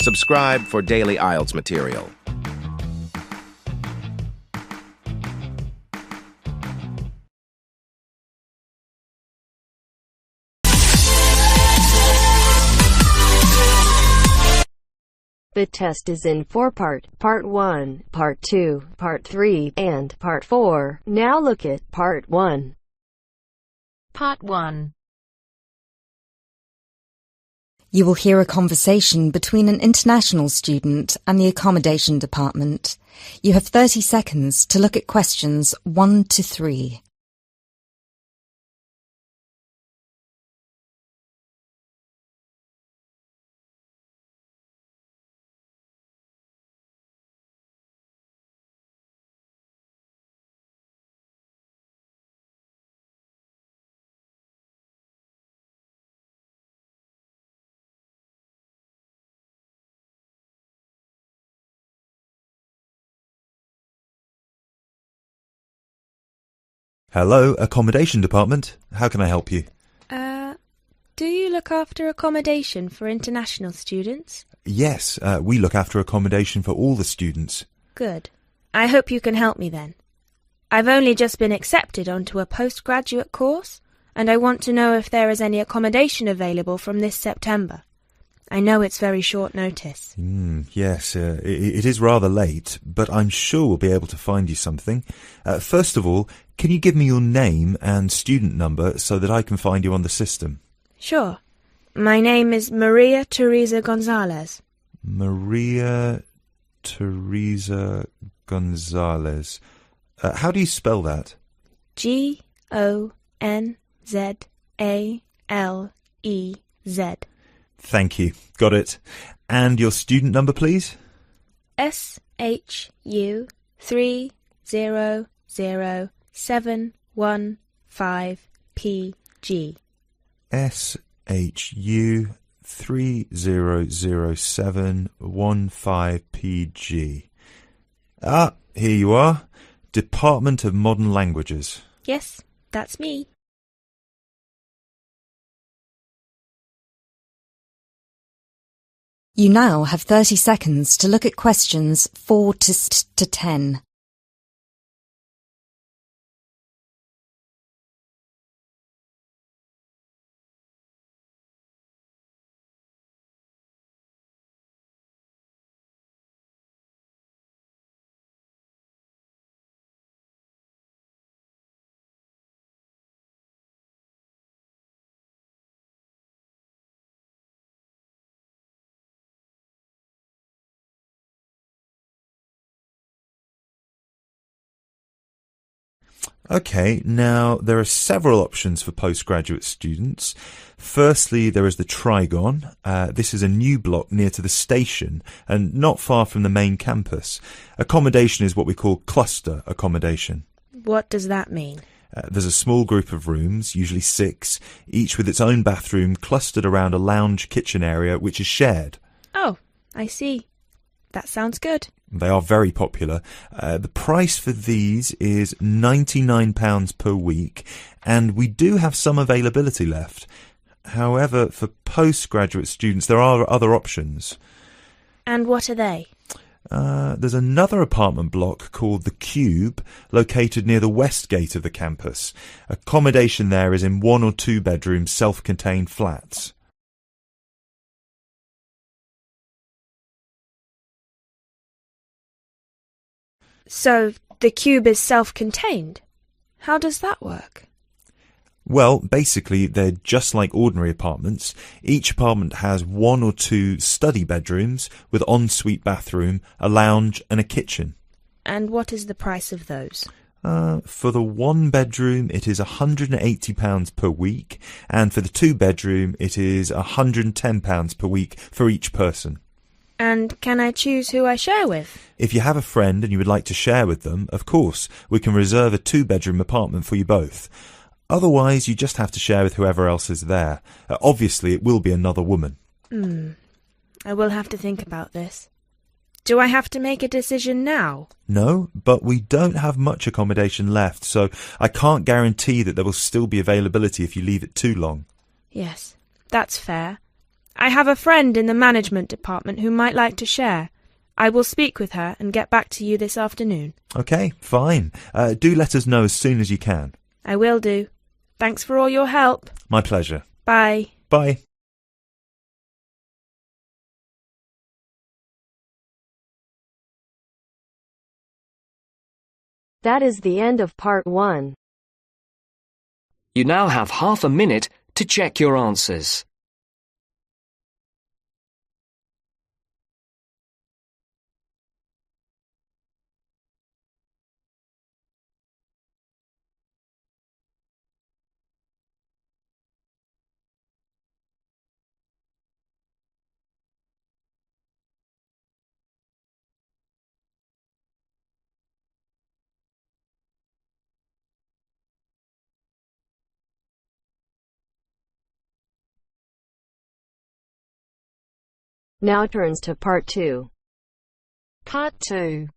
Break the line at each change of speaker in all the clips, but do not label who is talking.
Subscribe for daily IELTS material.
The test is in 4-part, Part 1, Part 2, Part 3, and Part 4. Now look at Part 1.
Part 1.
You will hear a conversation between an international student and the Accommodation Department. You have 30 seconds to look at questions 1 to 3.
Hello, Accommodation Department. How can I help you?
Do you look after accommodation for international students?
Yes, we look after accommodation for all the students.
Good. I hope you can help me then. I've only just been accepted onto a postgraduate course, and I want to know if there is any accommodation available from this September. I know it's very short notice.
Yes, it is rather late, but I'm sure we'll be able to find you something. First of all, can you give me your name and student number so that I can find you on the system?
Sure. My name is Maria Teresa Gonzalez.
Maria Teresa Gonzalez. How do you spell that?
Gonzalez.
Thank you. Got it. And your student number, please?
SHU 300715PG.
SHU 300715PG. Ah, here you are. Department of Modern Languages.
Yes, that's me.
You now have 30 seconds to look at questions 4 to 10.
Okay, now there are several options for postgraduate students. Firstly, there is the Trigon. This is a new block near to the station and not far from the main campus. Accommodation is what we call cluster accommodation.
What does that mean?
There's a small group of rooms, usually 6, each with its own bathroom clustered around a lounge kitchen area which is shared.
Oh, I see. That sounds good.
They are very popular. The price for these is £99 per week, and we do have some availability left. However, for postgraduate students, there are other options.
And what are they?
There's another apartment block called The Cube, located near the west gate of the campus. Accommodation there is in 1 or 2 bedroom self-contained flats.
So, the cube is self-contained? How does that work?
Well, basically, they're just like ordinary apartments. Each apartment has 1 or 2 study bedrooms with ensuite bathroom, a lounge and a kitchen.
And what is the price of those?
For the 1 bedroom, it is £180 per week, and for the 2 bedroom, it is £110 per week for each person.
And can I choose who I share with?
If you have a friend and you would like to share with them, of course, we can reserve a 2-bedroom apartment for you both. Otherwise, you just have to share with whoever else is there. Obviously, it will be another woman.
I will have to think about this. Do I have to make a decision now?
No, but we don't have much accommodation left, so I can't guarantee that there will still be availability if you leave it too long.
Yes, that's fair. I have a friend in the management department who might like to share. I will speak with her and get back to you this afternoon.
Okay, fine. Do let us know as soon as you can.
I will do. Thanks for all your help.
My pleasure.
Bye.
Bye.
That is the end of part 1.
You now have half a minute to check your answers.
Now turns to part 2.
Part 2.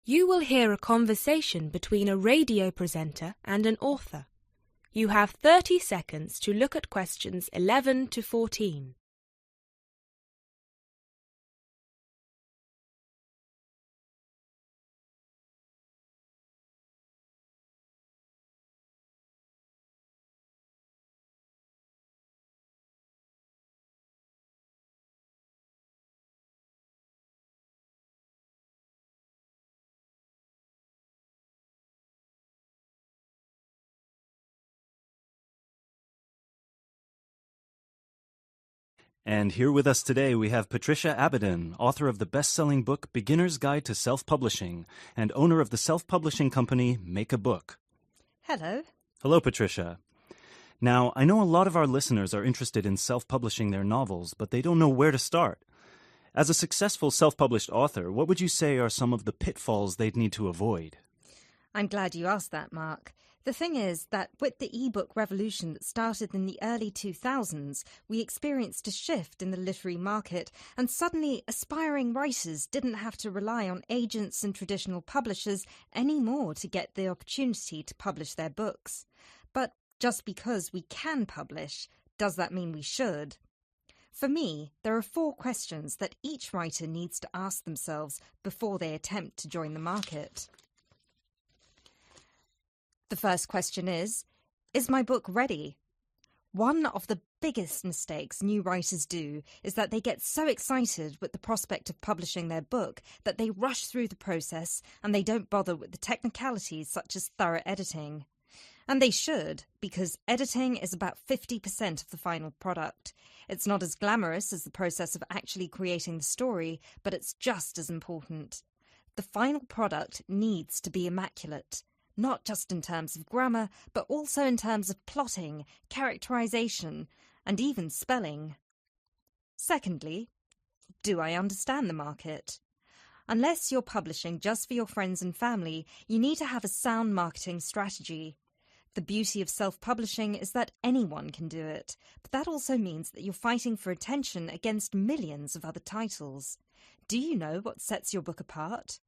You will hear a conversation between a radio presenter and an author. You have 30 seconds to look at questions 11 to 14.
And here with us today we have Patricia Abadan, author of the best-selling book Beginner's Guide to Self-Publishing and owner of the self-publishing company Make a Book.
Hello.
Hello, Patricia. Now, I know a lot of our listeners are interested in self-publishing their novels, but they don't know where to start. As a successful self-published author, what would you say are some of the pitfalls they'd need to avoid?
I'm glad you asked that, Mark. The thing is that with the e-book revolution that started in the early 2000s, we experienced a shift in the literary market, and suddenly aspiring writers didn't have to rely on agents and traditional publishers anymore to get the opportunity to publish their books. But just because we can publish, does that mean we should? For me, there are 4 questions that each writer needs to ask themselves before they attempt to join the market. The first question is my book ready? One of the biggest mistakes new writers do is that they get so excited with the prospect of publishing their book that they rush through the process and they don't bother with the technicalities such as thorough editing. And they should, because editing is about 50% of the final product. It's not as glamorous as the process of actually creating the story, but it's just as important. The final product needs to be immaculate. Not just in terms of grammar, but also in terms of plotting, characterization, and even spelling. Secondly, do I understand the market? Unless you're publishing just for your friends and family, you need to have a sound marketing strategy. The beauty of self-publishing is that anyone can do it, but that also means that you're fighting for attention against millions of other titles. Do you know what sets your book apart?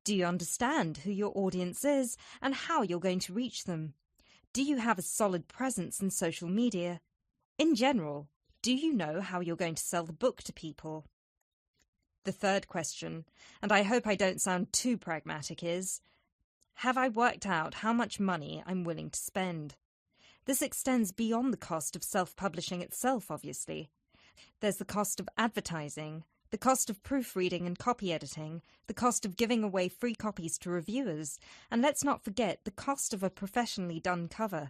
Do you understand who your audience is and how you're going to reach them? Do you have a solid presence in social media? In general, do you know how you're going to sell the book to people? The third question, and I hope I don't sound too pragmatic, is, have I worked out how much money I'm willing to spend? This extends beyond the cost of self-publishing itself, obviously. There's the cost of advertising, the cost of proofreading and copy editing, the cost of giving away free copies to reviewers, and let's not forget the cost of a professionally done cover.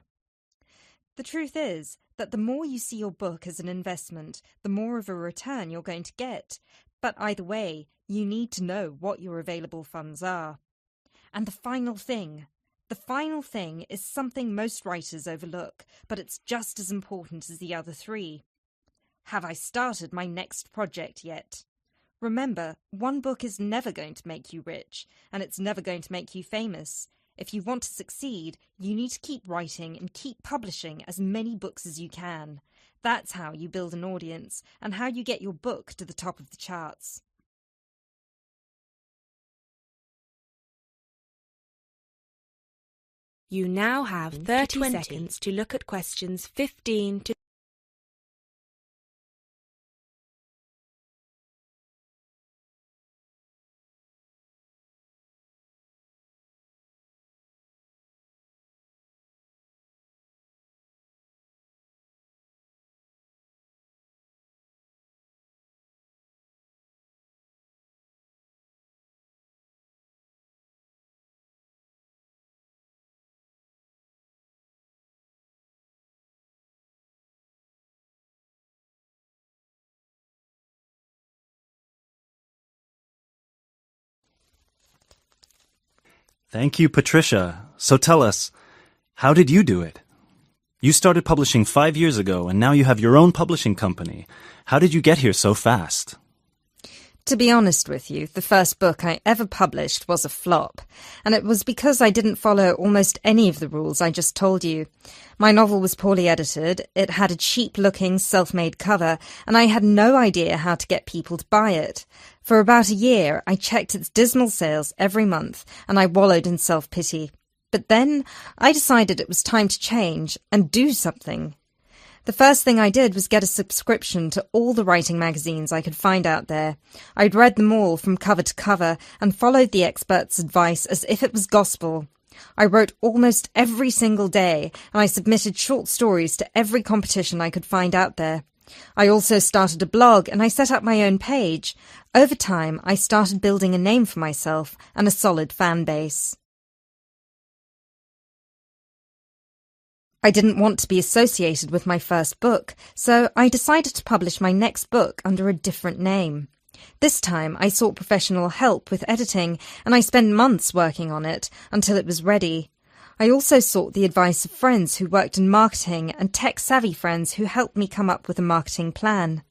The truth is that the more you see your book as an investment, the more of a return you're going to get. But either way, you need to know what your available funds are. And the final thing is something most writers overlook, but it's just as important as the other 3. Have I started my next project yet? Remember, one book is never going to make you rich, and it's never going to make you famous. If you want to succeed, you need to keep writing and keep publishing as many books as you can. That's how you build an audience, and how you get your book to the top of the charts.
You now have 30 seconds to look at questions 15 to
Thank you, Patricia. So tell us, how did you do it? You started publishing 5 years ago, and now you have your own publishing company. How did you get here so fast?
To be honest with you, the first book I ever published was a flop, and it was because I didn't follow almost any of the rules I just told you. My novel was poorly edited, it had a cheap-looking, self-made cover, and I had no idea how to get people to buy it. For about a year, I checked its dismal sales every month, and I wallowed in self-pity. But then I decided it was time to change and do something. The first thing I did was get a subscription to all the writing magazines I could find out there. I'd read them all from cover to cover and followed the experts' advice as if it was gospel. I wrote almost every single day, and I submitted short stories to every competition I could find out there. I also started a blog and I set up my own page. Over time, I started building a name for myself and a solid fan base. I didn't want to be associated with my first book, so I decided to publish my next book under a different name. This time I sought professional help with editing, and I spent months working on it until it was ready. I also sought the advice of friends who worked in marketing and tech-savvy friends who helped me come up with a marketing plan.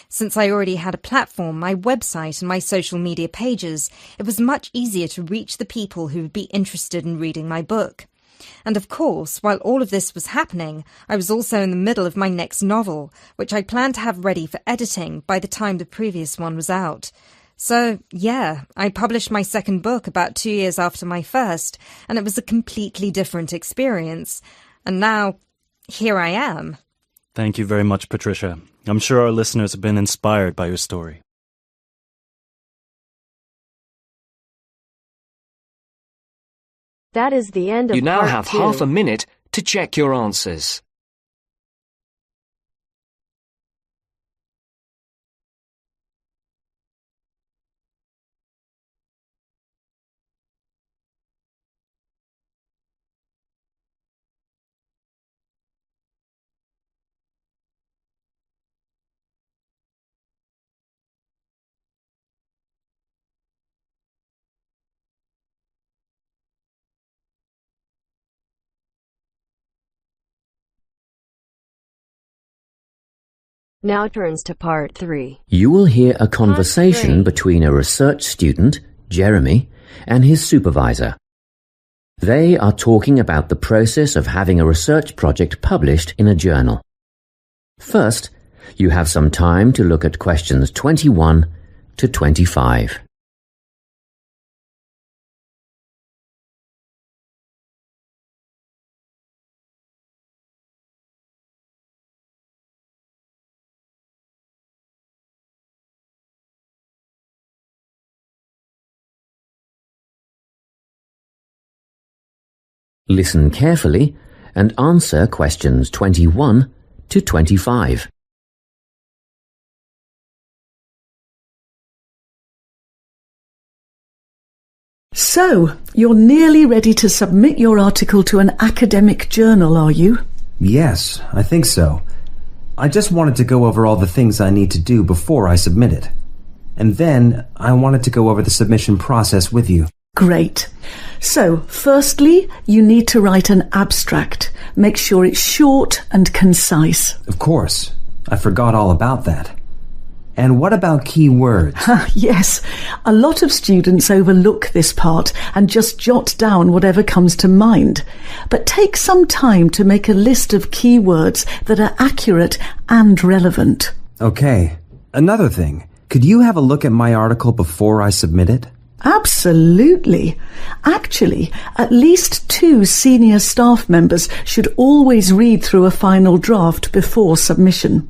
Since I already had a platform, my website and my social media pages, it was much easier to reach the people who would be interested in reading my book. And of course, while all of this was happening, I was also in the middle of my next novel, which I planned to have ready for editing by the time the previous one was out. So, yeah, I published my second book about 2 years after my first, and it was a completely different experience. And now, here I am.
Thank you very much, Patricia. I'm sure our listeners have been inspired by your story.
That is the end of
You now
part
have
2.
half a minute to check your answers.
Now turns to part 3.
You will hear a conversation between a research student, Jeremy, and his supervisor. They are talking about the process of having a research project published in a journal. First, you have some time to look at questions 21 to 25. Listen carefully and answer questions 21 to 25.
So, you're nearly ready to submit your article to an academic journal, are you?
Yes, I think so. I just wanted to go over all the things I need to do before I submit it. And then I wanted to go over the submission process with you.
Great. So, firstly, you need to write an abstract. Make sure it's short and concise.
Of course. I forgot all about that. And what about key words?
Yes, a lot of students overlook this part and just jot down whatever comes to mind. But take some time to make a list of key words that are accurate and relevant.
Okay. Another thing. Could you have a look at my article before I submit it?
Absolutely. Actually, at least 2 senior staff members should always read through a final draft before submission.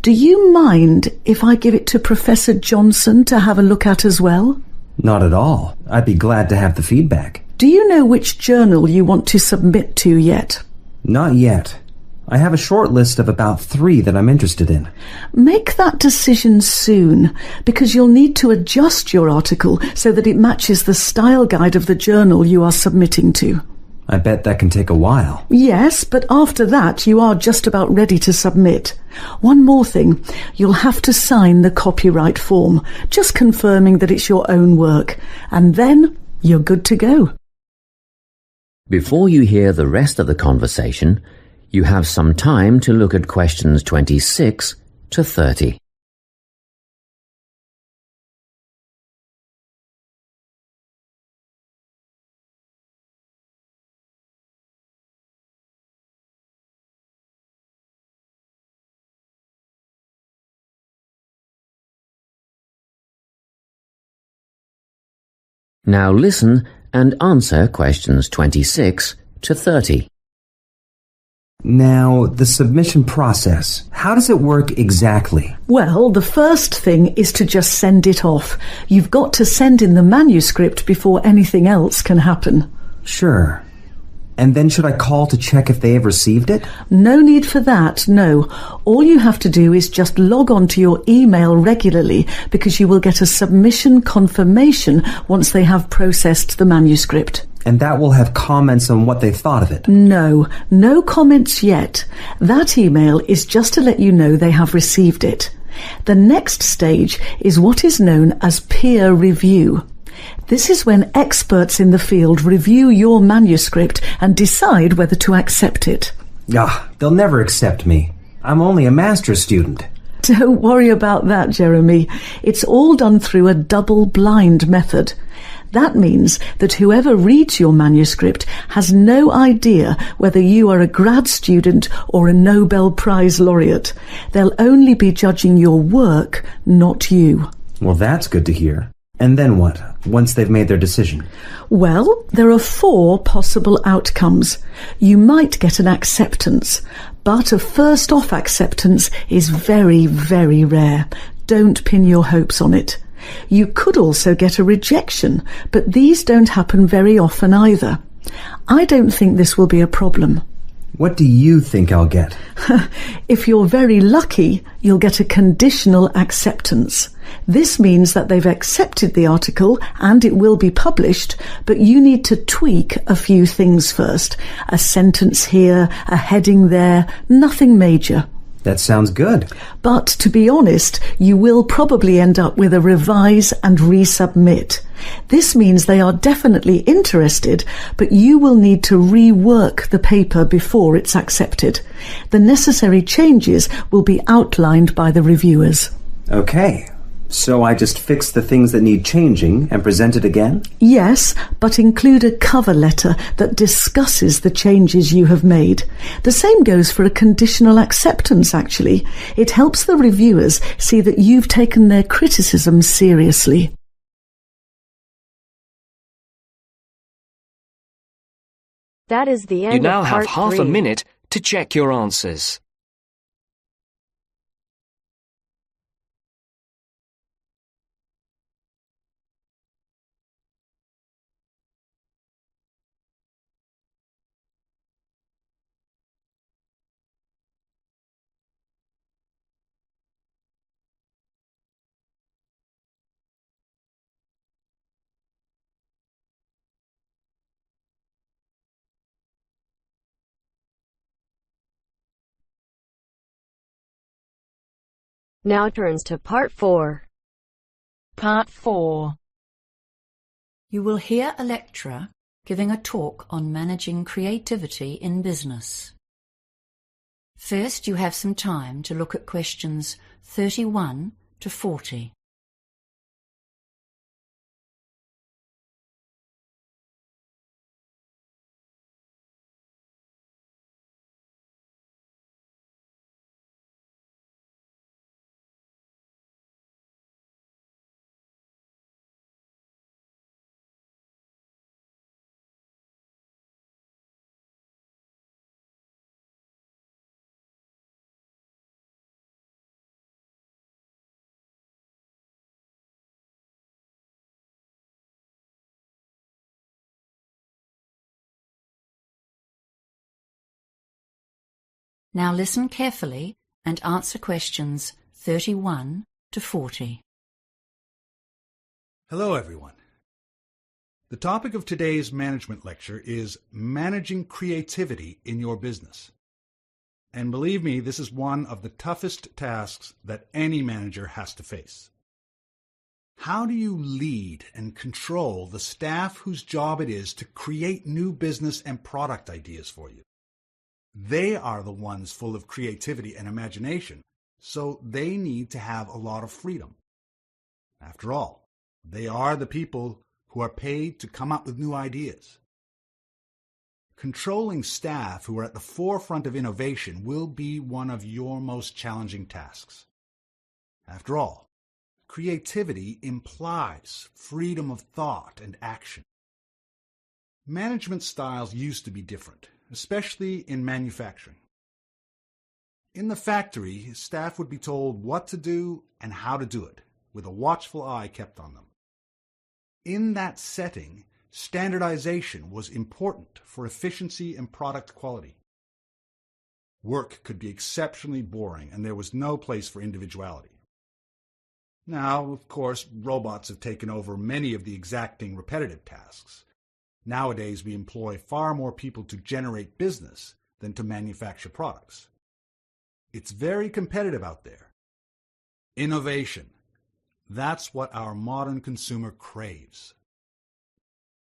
Do you mind if I give it to Professor Johnson to have a look at as well?
Not at all. I'd be glad to have the feedback.
Do you know which journal you want to submit to yet?
Not yet. I have a short list of about 3 that I'm interested in.
Make that decision soon, because you'll need to adjust your article so that it matches the style guide of the journal you are submitting to.
I bet that can take a while.
Yes, but after that you are just about ready to submit. One more thing, you'll have to sign the copyright form, just confirming that it's your own work, and then you're good to go.
Before you hear the rest of the conversation, you have some time to look at questions 26 to 30. Now listen and answer questions 26 to 30.
Now, the submission process. How does it work exactly?
Well, the first thing is to just send it off. You've got to send in the manuscript before anything else can happen.
Sure. And then should I call to check if they have received it?
No need for that, no. All you have to do is just log on to your email regularly because you will get a submission confirmation once they have processed the manuscript.
And that will have comments on what they thought of it?
No comments yet. That email is just to let you know they have received it. The next stage is what is known as peer review. This is when experts in the field review your manuscript and decide whether to accept it.
They'll never accept me. I'm only a master's student.
Don't worry about that, Jeremy. It's all done through a double-blind method. That means that whoever reads your manuscript has no idea whether you are a grad student or a Nobel Prize laureate. They'll only be judging your work, not you.
Well, that's good to hear. And then what, once they've made their decision?
Well, there are 4 possible outcomes. You might get an acceptance, but a first-off acceptance is very, very rare. Don't pin your hopes on it. You could also get a rejection, but these don't happen very often either. I don't think this will be a problem.
What do you think I'll get?
If you're very lucky, you'll get a conditional acceptance. This means that they've accepted the article and it will be published, but you need to tweak a few things first. A sentence here, a heading there, nothing major.
That sounds good.
But to be honest, you will probably end up with a revise and resubmit. This means they are definitely interested, but you will need to rework the paper before it's accepted. The necessary changes will be outlined by the reviewers.
Okay. So I just fix the things that need changing and present it again?
Yes, but include a cover letter that discusses the changes you have made. The same goes for a conditional acceptance, actually. It helps the reviewers see that you've taken their criticism seriously.
That is the end
You now
of
have
part
half
3.
a minute to check your answers.
Now turns to part 4.
Part 4.
You will hear a lecturer giving a talk on managing creativity in business. First, you have some time to look at questions 31 to 40. Now listen carefully and answer questions 31 to 40.
Hello, everyone. The topic of today's management lecture is managing creativity in your business. And believe me, this is one of the toughest tasks that any manager has to face. How do you lead and control the staff whose job it is to create new business and product ideas for you? They are the ones full of creativity and imagination, so they need to have a lot of freedom. After all, they are the people who are paid to come up with new ideas. Controlling staff who are at the forefront of innovation will be one of your most challenging tasks. After all, creativity implies freedom of thought and action. Management styles used to be different, especially in manufacturing. In the factory, staff would be told what to do and how to do it, with a watchful eye kept on them. In that setting, standardization was important for efficiency and product quality. Work could be exceptionally boring, and there was no place for individuality. Now, of course, robots have taken over many of the exacting, repetitive tasks. Nowadays, we employ far more people to generate business than to manufacture products. It's very competitive out there. Innovation. That's what our modern consumer craves.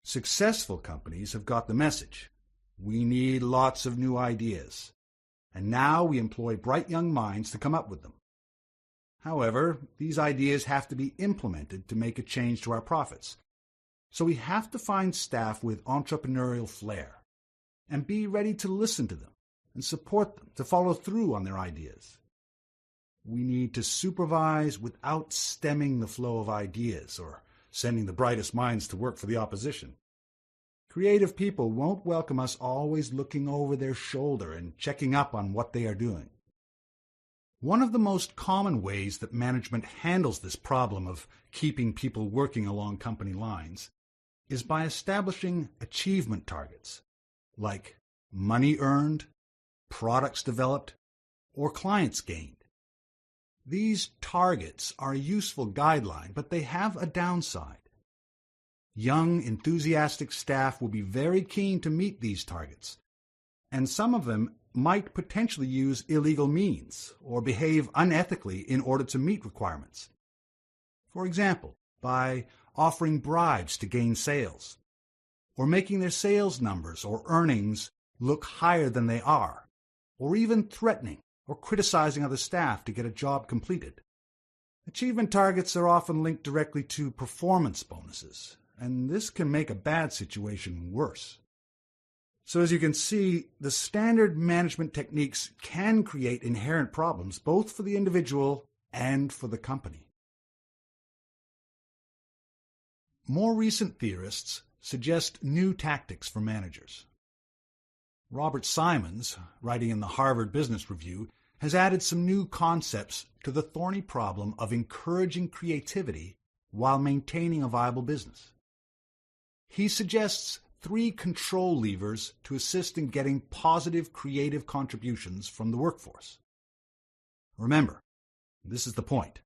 Successful companies have got the message. We need lots of new ideas. And now we employ bright young minds to come up with them. However, these ideas have to be implemented to make a change to our profits. So we have to find staff with entrepreneurial flair and be ready to listen to them and support them to follow through on their ideas. We need to supervise without stemming the flow of ideas or sending the brightest minds to work for the opposition. Creative people won't welcome us always looking over their shoulder and checking up on what they are doing. One of the most common ways that management handles this problem of keeping people working along company lines is by establishing achievement targets, like money earned, products developed, or clients gained. These targets are a useful guideline, but they have a downside. Young, enthusiastic staff will be very keen to meet these targets, and some of them might potentially use illegal means or behave unethically in order to meet requirements. For example, by offering bribes to gain sales, or making their sales numbers or earnings look higher than they are, or even threatening or criticizing other staff to get a job completed. Achievement targets are often linked directly to performance bonuses, and this can make a bad situation worse. So as you can see, the standard management techniques can create inherent problems both for the individual and for the company. More recent theorists suggest new tactics for managers. Robert Simons, writing in the Harvard Business Review, has added some new concepts to the thorny problem of encouraging creativity while maintaining a viable business. He suggests 3 control levers to assist in getting positive creative contributions from the workforce. Remember, this is the point.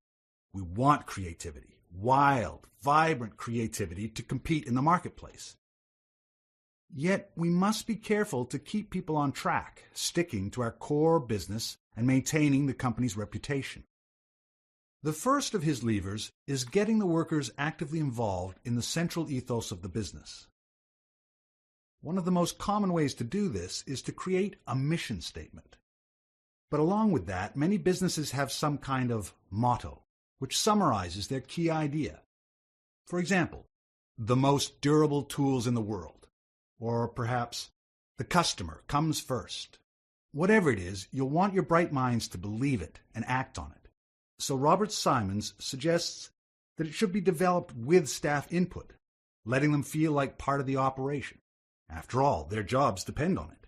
We want creativity, wild, vibrant creativity to compete in the marketplace. Yet we must be careful to keep people on track, sticking to our core business and maintaining the company's reputation. The first of his levers is getting the workers actively involved in the central ethos of the business. One of the most common ways to do this is to create a mission statement. But along with that, many businesses have some kind of motto, which summarizes their key idea. For example, the most durable tools in the world, or perhaps the customer comes first. Whatever it is, you'll want your bright minds to believe it and act on it. So Robert Simons suggests that it should be developed with staff input, letting them feel like part of the operation. After all, their jobs depend on it.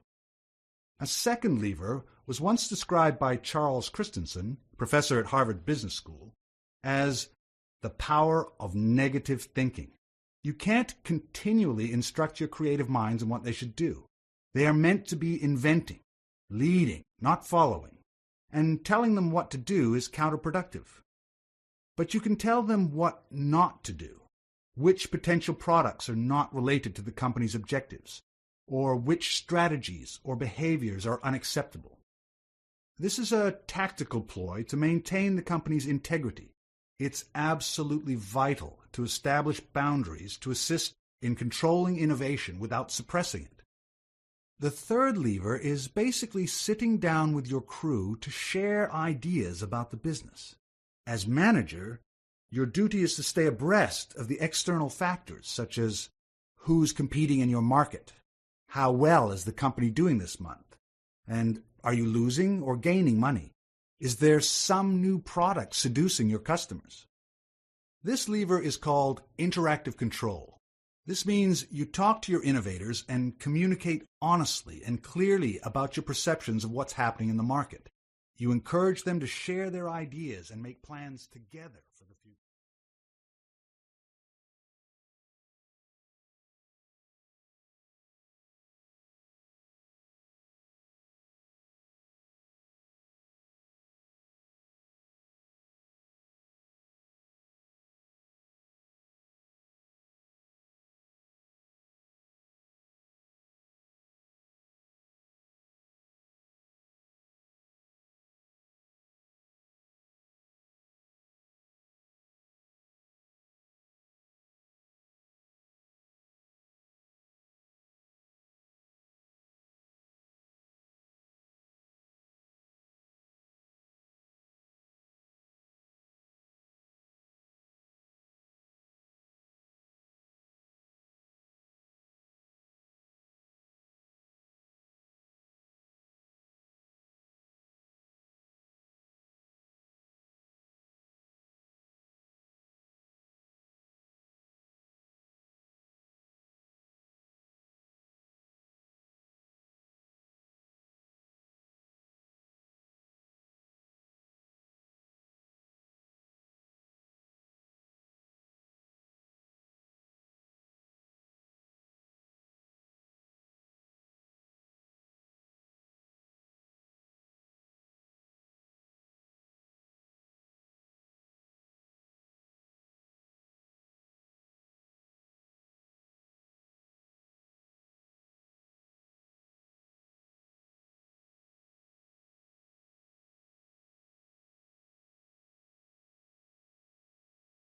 A second lever was once described by Charles Christensen, professor at Harvard Business School, as the power of negative thinking. You can't continually instruct your creative minds on what they should do. They are meant to be inventing, leading, not following, and telling them what to do is counterproductive. But you can tell them what not to do, which potential products are not related to the company's objectives, or which strategies or behaviors are unacceptable. This is a tactical ploy to maintain the company's integrity It's absolutely vital to establish boundaries to assist in controlling innovation without suppressing it. The third lever is basically sitting down with your crew to share ideas about the business. As manager, your duty is to stay abreast of the external factors, such as who's competing in your market, how well is the company doing this month, and are you losing or gaining money? Is there some new product seducing your customers? This lever is called interactive control. This means you talk to your innovators and communicate honestly and clearly about your perceptions of what's happening in the market. You encourage them to share their ideas and make plans together.